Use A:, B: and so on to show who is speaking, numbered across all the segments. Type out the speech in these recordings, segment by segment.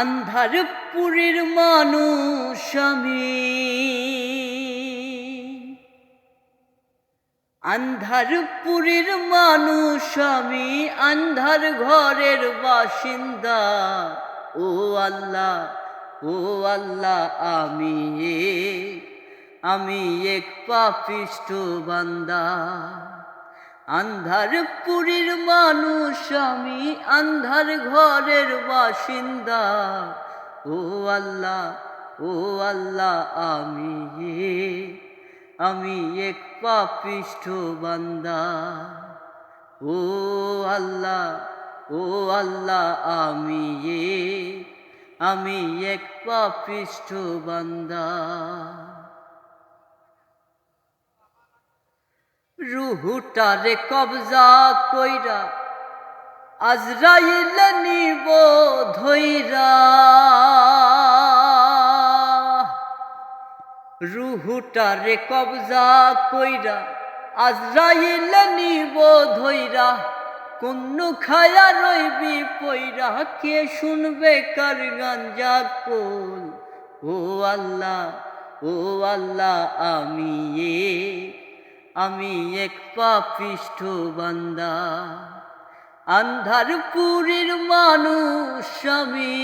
A: আন্ধারপুরের মানুষ আমি, আন্ধারপুরের মানুষ আমি, আন্ধার ঘরের বাসিন্দা। ও আল্লাহ, ও আল্লাহ, আমি এক পাপিষ্ঠ বান্দা। আন্ধারপুরের মানুষ আমি, আন্ধার ঘরের বাসিন্দা। ও আল্লাহ, ও আল্লাহ, আমি এক পাপিষ্ঠ বান্দা। ও আল্লাহ, ও আল্লাহ, আমি এক পাপিষ্ঠ বান্দা। রুহুটারে কবজা কইরা আজরাইল নিব ধইরা। রুহুটারে কবজা কইরা আজরাইল নিব ধইরা। কোন খায়া রইবি পইরা, কে শুনবে কার গাঞ্জা কোল। ও আল্লাহ, ও আল্লাহ, আমি এক পাপিষ্ঠ বান্দা। আন্ধারপুরের মানুষ আমি,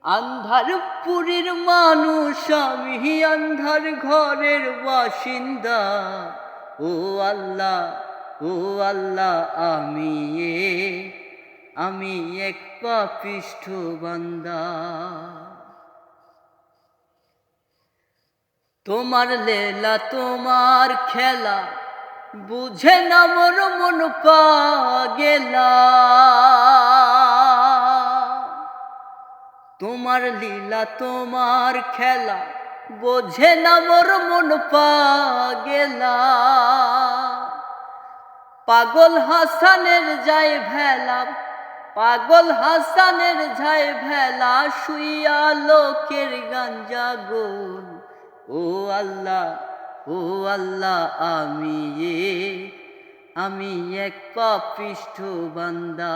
A: আন্ধারপুরের মানুষ আমি, আন্ধার ঘরের বাসিন্দা। ও আল্লাহ, ও আল্লাহ, আমি এক পাপিষ্ঠ বান্দা। তোমার লীলা তোমার খেলা বুঝে না মোর মন পাগেলা। তোমার লীলা তোমার খেলা বোঝে না মোর মন পাগেলা। পাগল হাসানের যায় ভেলা, পাগল হাসানের যায় ভেলা, শুইয়া লোকের গাঞ্জা গোল। ও আল্লাহ, ও আল্লাহ, আমি এক পাপিষ্ঠ বান্দা।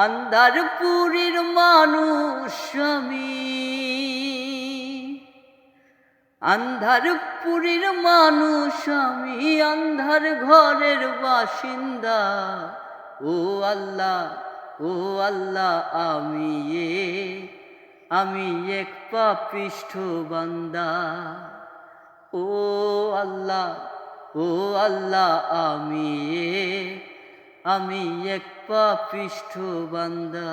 A: আন্ধারপুরের মানুষ আমি, আন্ধারপুরের মানুষ আমি, আন্ধার ঘরের বাসিন্দা। ও আল্লাহ, ও আল্লাহ, আমি এক পাপিষ্ঠ বান্দা। ও আল্লাহ, ও আল্লাহ, আমি এক পাপিষ্ঠ বান্দা।